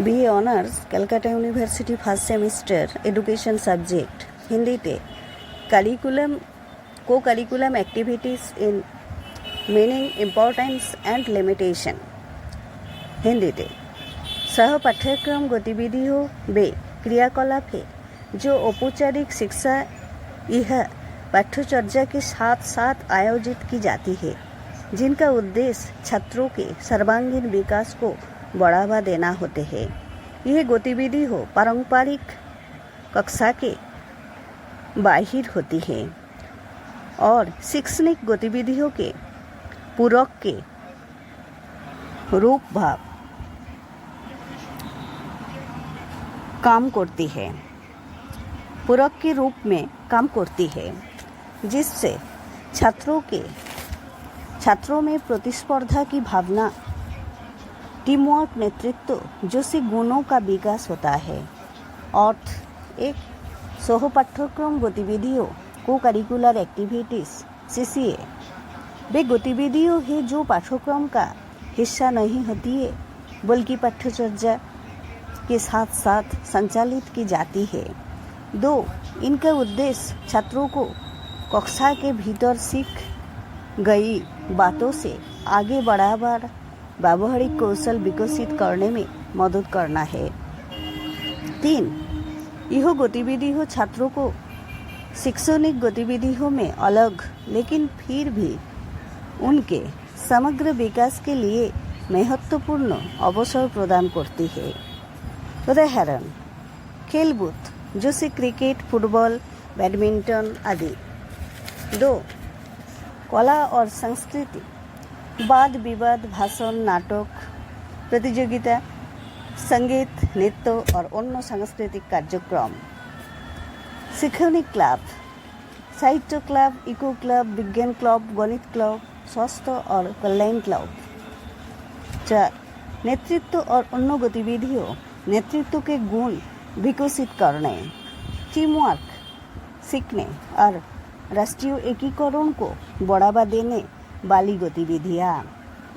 BA honours Calcutta university first semester education subject হিন্দিতে co-curriculum activities in meaning, importance and limitation। हिंदीते सह पाठ्यक्रम गतिविधियों वे क्रियाकलाप है जो औपचारिक शिक्षा यह पाठ्यचर्या के साथ साथ आयोजित की जाती है, जिनका उद्देश्य छात्रों के सर्वांगीण विकास को बढ़ावा देना होते हैं। यह गतिविधि हो पारंपरिक कक्षा के बाहिर होती है और शैक्षणिक गतिविधियों के पूरक के रूप भाव काम करती है, पूरक के रूप में काम करती है, जिससे छात्रों में प्रतिस्पर्धा की भावना, टीमवर्क, नेतृत्व जैसे गुणों का विकास होता है। और एक सह पाठ्यक्रम गतिविधियों को करिकुलर एक्टिविटीज CCA वे गतिविधियों है जो पाठ्यक्रम का हिस्सा नहीं होती है बल्कि पाठ्यचर्या के साथ साथ संचालित की जाती है। 2. इनका उद्देश्य छात्रों को कक्षा के भीतर सीख गई बातों से आगे बढ़ाकर व्यावहारिक कौशल विकसित करने में मदद करना है। 3. यह गतिविधियों छात्रों को शैक्षणिक गतिविधियों में अलग लेकिन फिर भी उनके समग्र विकास के लिए महत्वपूर्ण अवसर प्रदान करती है। उदाहरण खेलकूद जैसे क्रिकेट, फुटबॉल, बैडमिंटन आदि। 2. कला और संस्कृति वाद विवाद, भाषण, नाटक प्रतियोगिता, संगीत, नृत्य और अन्य सांस्कृतिक कार्यक्रम। शैक्षणिक क्लब, साहित्य क्लब, इको क्लब, विज्ञान क्लब, गणित क्लब, स्वास्थ्य और कल्याण क्लब। 4. नेतृत्व और अन्य गतिविधियों नेतृत्व के गुण विकसित करने, टीम वर्क सीखने और राष्ट्रीय एकीकरण को बढ़ावा देने वाली गतिविधियाँ।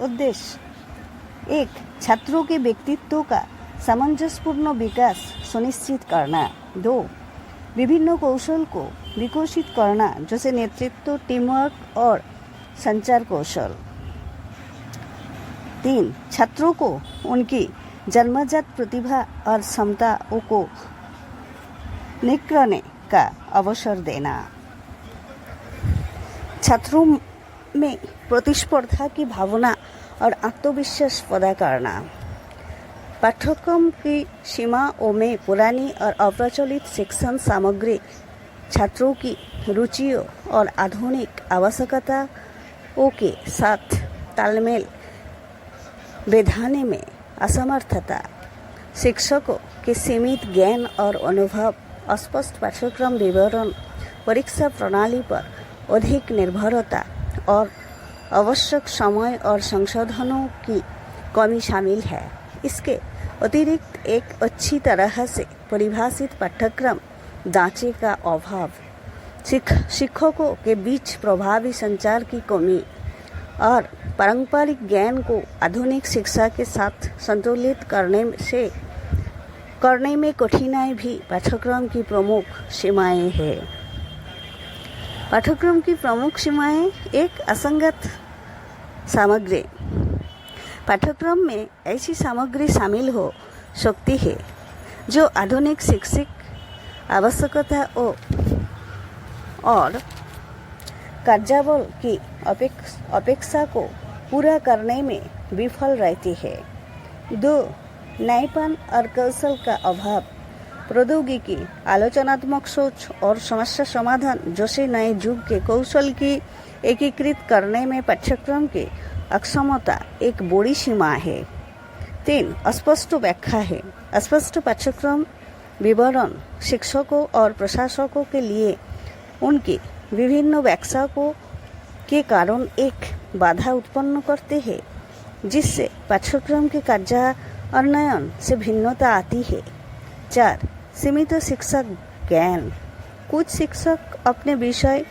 उद्देश्य 1. छात्रों के व्यक्तित्व का सामंजस्यपूर्ण विकास सुनिश्चित करना। 2. विभिन्न कौशल को विकसित करना जैसे नेतृत्व, टीम वर्क और संचार कौशल। 3. छात्रों को उनकी जन्मजात प्रतिभा और क्षमताओं को निखरने का अवसर देना। छात्रों में प्रतिस्पर्धा की भावना और आत्मविश्वास पैदा करना। पाठ्यक्रम की सीमाओं में पुरानी और अप्रचलित शिक्षण सामग्री छात्रों की रुचियों और आधुनिक आवश्यकताओं के साथ तालमेल बैठाने में असमर्थता, शिक्षकों के सीमित ज्ञान और अनुभव, अस्पष्ट पाठ्यक्रम विवरण, परीक्षा प्रणाली पर अधिक निर्भरता और आवश्यक समय और संसाधनों की कमी शामिल है। इसके अतिरिक्त एक अच्छी तरह से परिभाषित पाठ्यक्रम ढांचे का अभाव, शिक्षकों के बीच प्रभावी संचार की कमी और पारंपरिक ज्ञान को आधुनिक शिक्षा के साथ संतुलित करने में कठिनाई भी पाठ्यक्रम की प्रमुख सीमाएं हैं। पाठ्यक्रम की प्रमुख सीमाएं: 1. असंगत सामग्री। पाठ्यक्रम में ऐसी सामग्री शामिल हो सकती है जो आधुनिक शैक्षिक आवश्यकताओं और कार्यबल की अपेक्षा को पूरा करने में विफल रहती है। 2. नएपन और कौशल का अभाव। प्रौद्योगिकी, आलोचनात्मक सोच और समस्या समाधान जैसे नए युग के कौशल की एकीकृत करने में पाठ्यक्रम की अक्षमता एक बड़ी सीमा है। 3. अस्पष्ट व्याख्या है। अस्पष्ट पाठ्यक्रम विवरण शिक्षकों और प्रशासकों के लिए उनकी विभिन्न व्याख्याओं के कारण एक बाधा उत्पन्न करते हैं, जिससे पाठ्यक्रम के कार्यान्वयन से भिन्नता आती है। 4. सीमित शिक्षक ज्ञान। कुछ शिक्षक अपने विषय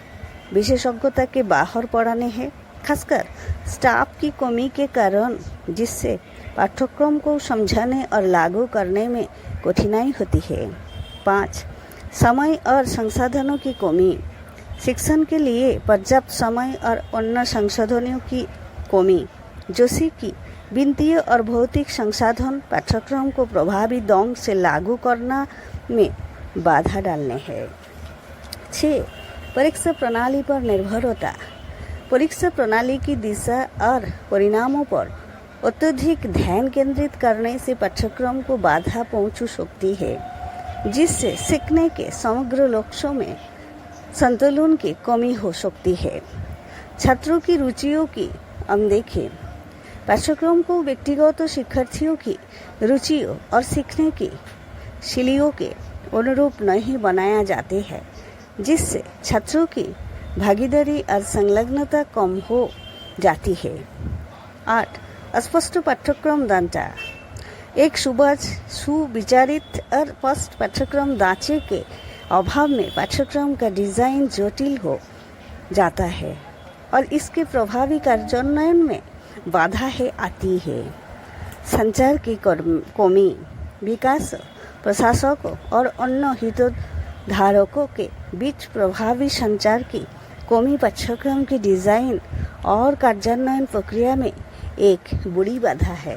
विशेषज्ञता के बाहर पढ़ाने हैं, खासकर स्टाफ की कमी के कारण, जिससे पाठ्यक्रम को समझने और लागू करने में कठिनाई होती है। 5. समय और संसाधनों की कमी। शिक्षण के लिए पर्याप्त समय और अन्य संसाधनों की कमी, जैसे कि वित्तीय और भौतिक संसाधन, पाठ्यक्रम को प्रभावी ढंग से लागू करना में बाधा डालने हैं। 6. परीक्षा प्रणाली पर निर्भरता। परीक्षा प्रणाली की दिशा और परिणामों पर अत्यधिक ध्यान केंद्रित करने से पाठ्यक्रम को बाधा पहुंच सकती है, जिससे सीखने के समग्र लक्ष्यों में संतुलन की कमी हो सकती है। छात्रों की रुचियों की अनदेखी। पाठ्यक्रम को व्यक्तिगत शिक्षार्थियों की रुचियों और सीखने की शैलियों के अनुरूप नहीं बनाया जाते हैं, जिससे छात्रों की भागीदारी और संलग्नता कम हो जाती है। 8. अस्पष्ट पाठ्यक्रम ढांचा। एक सुविचारित और स्पष्ट पाठ्यक्रम ढांचे के अभाव में पाठ्यक्रम का डिजाइन जटिल हो जाता है और इसके प्रभावी कार्यान्वयन में बाधाएं आती है। संचार की कमी। विकास प्रशासकों और अन्य हितधारकों के बीच प्रभावी संचार की कमी पाठ्यक्रम की डिजाइन और कार्यान्वयन प्रक्रिया में एक बड़ी बाधा है।